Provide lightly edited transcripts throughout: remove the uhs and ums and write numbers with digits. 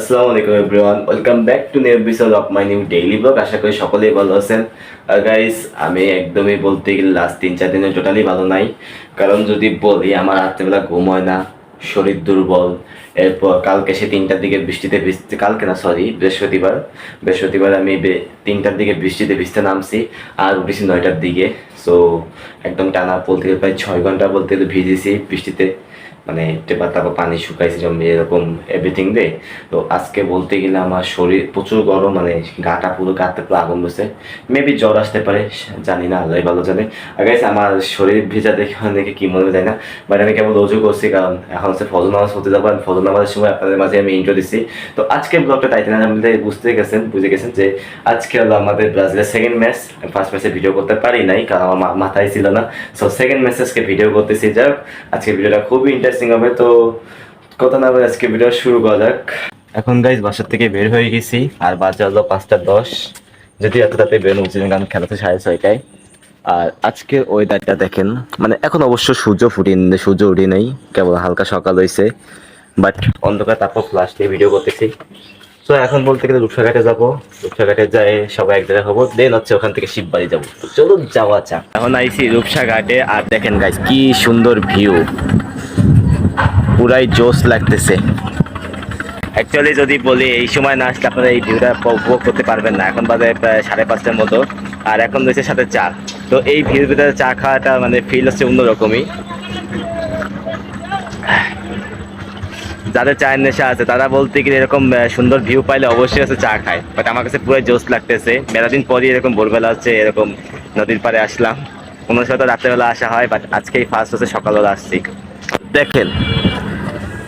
আসসালামু আলাইকুম everyone, welcome back to new episode of my new daily blog. আশা করি সকলেই ভালো আছেন। আর গাইস, আমি একদমই বলতে গেলে লাস্ট 3-4 দিনে টোটালি ভালো নাই। কারণ যদি বলি, আমার রাত্রেবেলা ঘুম হয় না, শরীর দুর্বল। এরপর কালকে সে 3টার দিকে বৃষ্টিতে ভিজতে, কালকে না সরি বৃহস্পতিবার আমি 3টার দিকে বৃষ্টিতে ভিজতে নামছি আর উঠেছি 9টার দিকে। সো একদম টানা বলতে গেলে প্রায় 6 ঘন্টা বলতে গেলে ভিজেছি বৃষ্টিতে, মানে তারপর পানি শুকাইছে জমি, এরকম এভরিথিং দে। তো আজকে বলতে গেলে আমার শরীর প্রচুর গরম, মানে গাটা পুরো আগুন বসে। মেবি জ্বর আসতে পারে, জানি না, আল্লাহ ভালো জানে। আর গাইস, আমার শরীর ভেজা দেখে অনেকে কি মনে যায় না, বাট আমি কেবল রোজু করছি, কারণ এখন হচ্ছে ফজর নামাজ হতে যাবো। আর ফজর নামাজের সময় আপনাদের মাঝে আমি ইন্ট্রো দিচ্ছি। তো আজকের ব্লগটা টাইটেল আমাদের বুঝে গেছেন যে আজকে হলো আমাদের ব্রাজিলের সেকেন্ড ম্যাচ। ফার্স্ট ম্যাচে ভিডিও করতে পারি নাই, কারণ আমার মাথায় ছিল না। সো সেকেন্ড ম্যাচে আজকে ভিডিও করতেছি। যাই হোক, আজকে ভিডিওটা খুবই ইন্টারেস্টিং হবে। তো কথা না বলে আজকে ভিডিও শুরু করা যাক। এখন গাইজ বাসার থেকে বের হয়ে গেছি, আর বাজে হলো 5:10। যদি এত রাতে বেরোনো উচিত, কারণ খেলা তো 6:30টায়। আর আজকের ওয়েদারটা দেখেন, মানে এখন অবশ্য সূর্য উঠে নেই, কেবল হালকা সকাল হয়েছে, বাট অন্ধকার। তারপর ফ্লাশ দিয়ে ভিডিও করতেছি। তো এখন বলতে গেলে রূপসাঘাটে যাবো। রূপসাঘাটে যাই সবাই এক জায়গায় হবো, দেন হচ্ছে ওখান থেকে শিববাড়ি যাবো। তো চলুন যাওয়া যাক। এখন আইছি রূপসাঘাটে, আর দেখেন গাইজ কি সুন্দর ভিউ, পুরাই জোশ লাগতেছে। অ্যাকচুয়ালি যদি বলি, এই সময় না আসলে আপনারা এই ভিউটা উপভোগ করতে পারবেন না। এখন বাজে প্রায় 5:30টার মতো, আর এখন রয়েছে সাথে চা। তো এই ভিউর ভিতরে চা খাওয়াটা মানে ফিল হচ্ছে অন্যরকমই। যাদের চায়ের নেশা আছে তারা বলতে গেলে এরকম সুন্দর ভিউ পাইলে অবশ্যই হচ্ছে চা খায়। বাট আমার কাছে পুরো জোশ লাগতেছে। মেলাদিন পরই এরকম ভোরবেলা হচ্ছে এরকম নদীর পাড়ে আসলাম। কোনো সময় তো রাত্রেবেলা আসা হয়, বাট আজকেই ফার্স্ট হচ্ছে সকালবেলা আসছি। দেখেন,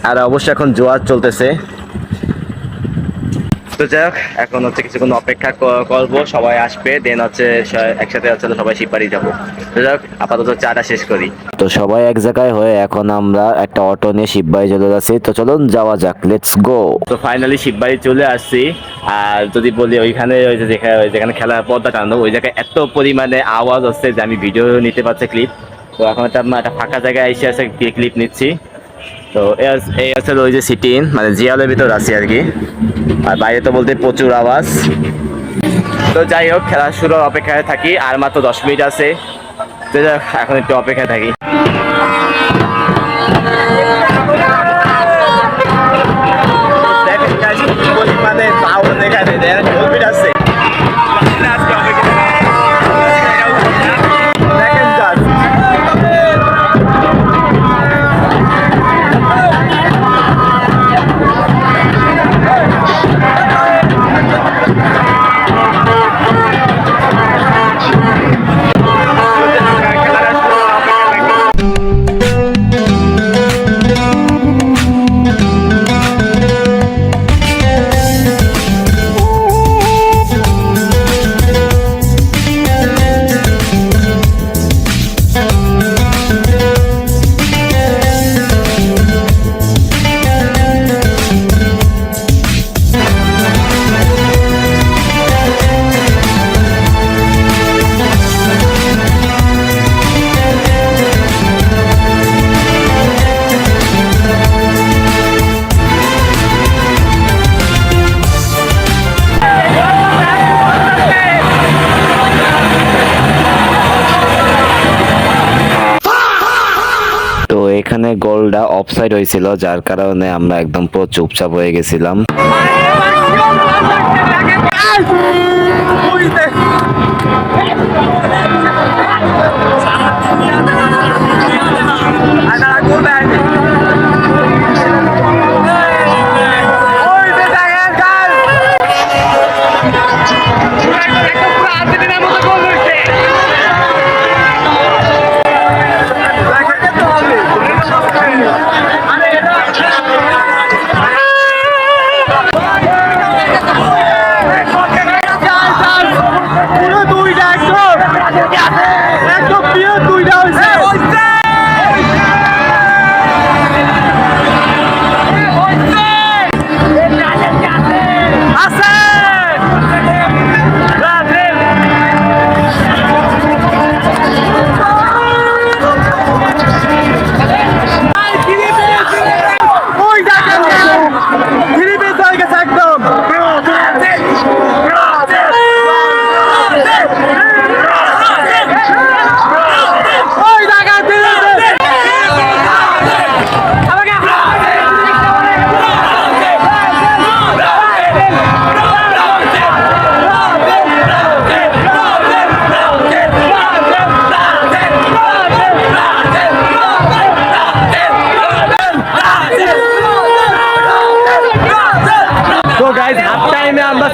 আর অবশ্যই এখন জোয়ার চলতেছে। তো যাই হোক, এখন হচ্ছে কিছুক্ষণ অপেক্ষা করবো, সবাই আসবে, দেন হচ্ছে একসাথে হচ্ছে সবাই শিববাড়ি যাবো। তো যাই হোক, আপাতত চাটা শেষ করি। তো সবাই এক জায়গায় হয়ে এখন আমরা একটা অটো নিয়ে শিববাড়ি চলে যাচ্ছি। তো চলুন যাওয়া যাক, লেটস গো। তো ফাইনালি শিববাড়ি চলে আসছি। আর যদি বলি, ওইখানে ওই যে যেখানে খেলার পর্দা টানো, ওই জায়গায় এত পরিমাণে আওয়াজ হচ্ছে যে আমি ভিডিও নিতে পারছি, ক্লিপ। তো এখন একটা ফাঁকা জায়গায় এসে ক্লিপ নিচ্ছি। তো এই আছে ওই যে সিটি ইন, মানে জিয়ালের ভিতর আছি আর কি। আর বাইরে তো বলতে প্রচুর আওয়াজ। তো যাই হোক, খেলা শুরুর অপেক্ষায় থাকি, আর মাত্র 10 মিনিট আছে। তো যাই হোক, এখন একটু অপেক্ষায় থাকি। মানে সাউন্ড এখানে আছে। এখানে গোলটা অফসাইড হয়েছিল, যার কারণে আমরা একদম পুরো চুপচাপ হয়ে গেছিলাম।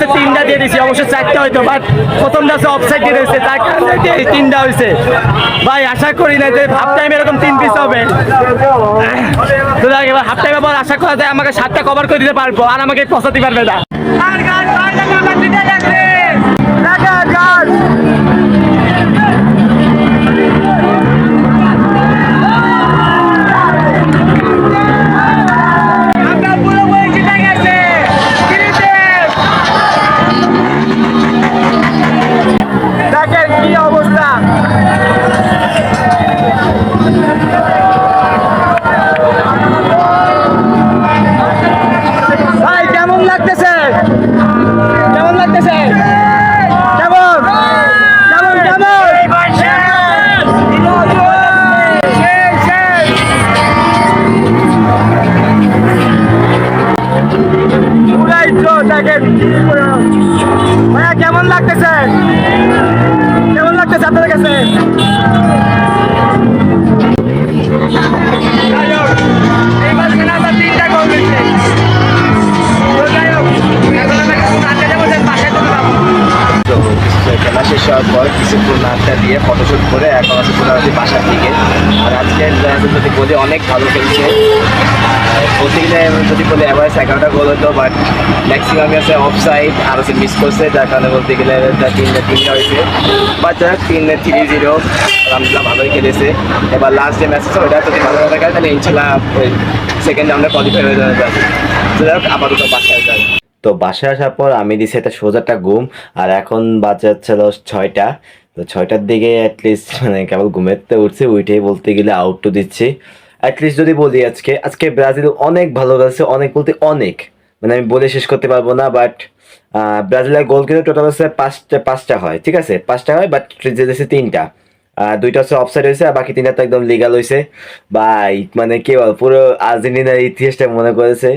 আছে 3টা দিয়ে দিছি, অবশ্য 4টা হয়তো, বাট প্রথমটা আছে অফসাইড দিয়ে দিয়েছে, তার কারণে 3টা হয়েছে। ভাই আশা করি না যে হাফ টাইম এরকম 3 পিস হবে। তো দেখ এবার হাফ টাইমে পর আশা করা যায় আমাকে 7টা কভার করে দিতে পারবো, আর আমাকে পৌঁছাতে পারবে না। কি অবস্থা ভাই, কেমন লাগতেছে? কেমন লাগতেছে? কেমন কেমন কেমন পুরাই তো দেখেন। ভাইয়া কেমন লাগতেছে? কেমন লাগতেছে আপনাদের কাছে? এই মাঝখানে আমরা 3টা গোল দিচ্ছি। যাই হোক, এখন আমরা কিছু আড্ডা দেবো, বাসায় চলে যাবো। তো খেলা শেষ হওয়ার পর কিছুক্ষণ আড্ডা দিয়ে ফটোশ্যুট করে এখন আছে চলে আসি বাসার দিকে। আর আজকে যদি বলি অনেক ভালো খেলছে, বলতে গেলে যদি বলি অ্যাভারেজ 11টা গোল হতো, বাট ম্যাক্সিমাম আছে অফ সাইড আর আছে মিস করছে, যার কারণে বলতে গেলে 3টা হয়েছে। বাট যারা 3-0 আলহামদুলিল্লাহ ভালোই খেলেছে। এবার লাস্ট যে ম্যাচ আছে ওটা যদি ভালো না থাকে তাহলে ইনশাল্লাহ সেকেন্ড রাউন্ডে কোয়ালিফাই হয়ে যাবে। তো যাই হোক, আপাতত বাসায় যায়। তো বাসায় আসার পর আমি দিছি একটা সোজাটা ঘুম, আর এখন বাজে হচ্ছিল 6টা। তো 6টার দিকে অ্যাটলিস্ট মানে কেবল ঘুমেতে উঠছি, উঠেই বলতে গেলে আউটটো দিচ্ছি। অ্যাটলিস্ট যদি বলি আজকে আজকে ব্রাজিল অনেক ভালো খেলছে, অনেক বলতে অনেক, মানে আমি বলে শেষ করতে পারবো না। বাট ব্রাজিলের গোল কিন্তু টোটাল হচ্ছে পাঁচটা হয়, ঠিক আছে 5টা হয়, বাট জিতেছে 3টা। 2টা হচ্ছে অফসাইড হয়েছে, আর বাকি 3টা তো একদম লিগাল হয়েছে। ভাই মানে কি বল, পুরো আর্জেন্টিনার ইতিহাসটা মনে করেছে।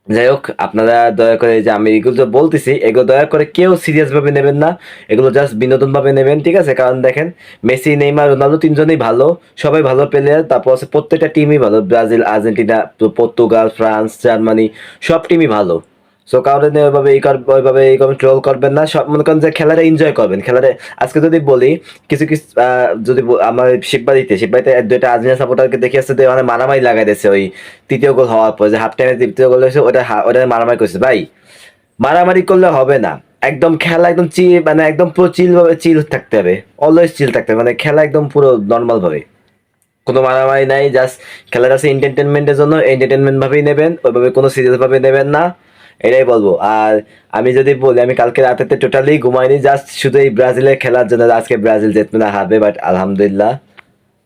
যাই হোক, আপনারা দয়া করে, যে আমি এগুলো যে বলতেছি এগুলো দয়া করে কেউ সিরিয়াস ভাবে নেবেন না, এগুলো জাস্ট বিনোদন ভাবে নেবেন, ঠিক আছে? কারণ দেখেন মেসি, নেইমার, রোনালদো 3জনই ভালো, সবাই ভালো প্লেয়ার। তারপর আছে প্রত্যেকটা টিমই ভালো, Brazil, Argentina, Portugal, France, Germany, সব টিমই ভালো। সো কারণে ওইভাবে ট্রোল করবেন না, সব মনে করেন যে খেলাটা এনজয় করবেন। খেলাটা আজকে যদি বলি কিছু কিছু যদি আমার শিববাড়িতে 2টা আর্জেন্টিনা সাপোর্টারকে দেখে আসছে, মানে মারামারি লাগাই দিয়েছে ওই 3য় গোল হওয়ার পর, যে হাফ টাইমে 3য় গোল হয়েছে ওটা মারামারি করছে। ভাই মারামারি করলে হবে না, একদম খেলা একদম মানে একদম পুরো চিল থাকতে হবে, অলওয়েজ চিল থাকতে হবে, মানে খেলা একদম পুরো নর্মাল ভাবে, কোনো মারামারি নাই। জাস্ট খেলাটা আছে এন্টারটেনমেন্টের জন্য, এন্টারটেনমেন্ট ভাবেই নেবেন, ওইভাবে কোনো সিরিয়াস ভাবে নেবেন না, এটাই বলবো। আর আমি যদি বলি, আমি কালকে রাতে টোটালি ঘুমাইনি, জাস্ট শুধু এই ব্রাজিলের খেলার জন্য। আজকে ব্রাজিল জিতবে না হারবে, বাট আলহামদুলিল্লাহ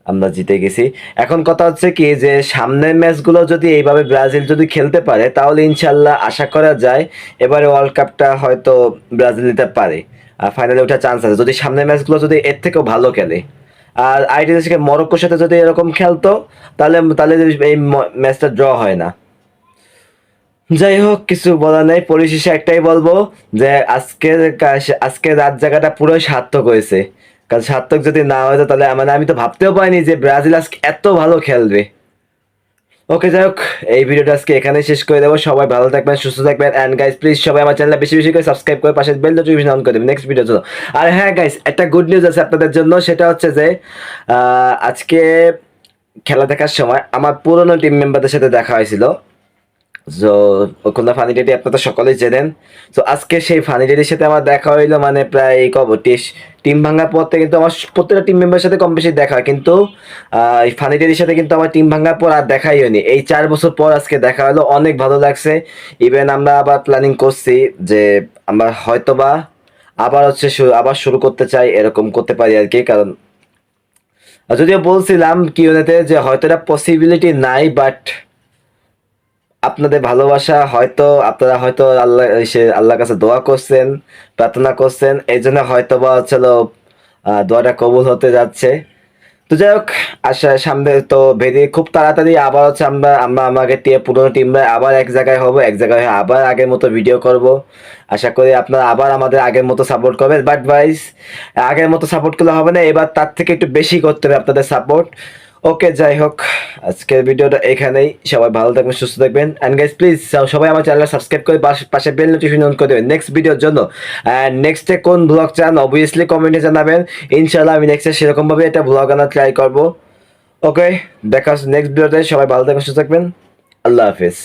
আমরা জিতে গেছি। এখন কথা হচ্ছে কি, যে সামনের ম্যাচগুলো যদি এইভাবে ব্রাজিল যদি খেলতে পারে, তাহলে ইনশাল্লাহ আশা করা যায় এবারে ওয়ার্ল্ড কাপটা হয়তো ব্রাজিল নিতে পারে, আর ফাইনালে ওঠার চান্স আছে যদি সামনের ম্যাচগুলো যদি এর থেকেও ভালো খেলে। আর আইডিয়া মরক্কোর সাথে যদি এরকম খেলতো, তাহলে তাহলে এই ম্যাচটা ড্র হয় না। যাই হোক, কিছু বলার নেই, পরিশেষে একটাই বলবো যে আজকে রাত জায়গাটা পুরোই সার্থক হয়েছে। কারণ সার্থক যদি না হতো তাহলে মানে আমি তো ভাবতেও পারিনি যে ব্রাজিল আজকে এত ভালো খেলবে। ওকে, যাই হোক, এই ভিডিওটা আজকে এখানেই শেষ করে দেবো। সবাই ভালো থাকবেন, সুস্থ থাকবেন, অ্যান্ড গাইস প্লিজ সবাই আমার চ্যানেলটা বেশি বেশি করে সাবস্ক্রাইব করে পাশে বেল নোটিফিকেশন অন করে দেবেন নেক্সট ভিডিওর জন্য। আর হ্যাঁ গাইস, একটা গুড নিউজ আছে আপনাদের জন্য, সেটা হচ্ছে যে আজকে খেলা দেখার সময় আমার পুরনো টিম মেম্বারদের সাথে দেখা হয়েছিল। সো খুলনা ফানি ডেডি আপনারা তো সকলেই চেনেন। তো আজকে সেই ফানি ডেডির সাথে আমার দেখা হইলো, মানে প্রায় টিম ভাঙার পর থেকে কিন্তু আমার প্রত্যেকটা টিম মেম্বারের সাথে কম বেশি দেখা হয়, কিন্তু এই ফানি ডেডির সাথে কিন্তু আমার টিম ভাঙার পর আর দেখাই হয়নি। এই 4 বছর পর আজকে দেখা হলো, অনেক ভালো লাগছে। ইভেন আমরা আবার প্ল্যানিং করছি যে আমরা হয়তোবা আবার আবার শুরু করতে চাই, এরকম করতে পারি আর কি। কারণ যদিও বলছিলাম কি যে হয়তো এটা পসিবিলিটি নাই, বাট আপনাদের ভালোবাসা হয়তো, আপনারা হয়তো আল্লাহর কাছে দোয়া করছেন, প্রার্থনা করছেন, এই জন্য হয়তো বা দোয়াটা কবুল হতে যাচ্ছে। তো যাই হোক, সামনে তো বেরিয়ে খুব তাড়াতাড়ি আবার আমরা আমাদের পুরোনো টিমরা আবার এক জায়গায় হবো, এক জায়গায় হয়ে আবার আগের মতো ভিডিও করব। আশা করি আপনারা আবার আমাদের আগের মতো সাপোর্ট করবেন। বাট ভাইস, আগের মতো সাপোর্ট করলে হবে না, এবার তার থেকে একটু বেশি করতে হবে আপনাদের সাপোর্ট। ওকে, যাই হোক, আজকের ভিডিওটা এখানেই। সবাই ভালো থাকবেন, সুস্থ থাকবেন, এন্ড গাইস প্লিজ সবাই আমার চ্যানেল সাবস্ক্রাইব করে পাশে বেল নোটিফিকেশন অন করে দেবেন নেক্সট ভিডিওর জন্য। এন্ড নেক্সটে কোন ব্লগ চান অবভিয়াসলি কমেন্টে জানাবেন। ইনশাআল্লাহ আমি নেক্সটে সেরকম ভাবে একটা ব্লগ আনার ট্রাই করব। ওকে, দেখা হচ্ছে নেক্সট ভিডিওতে। সবাই ভালো থাকবেন, সুস্থ থাকবেন। আল্লাহ হাফেজ।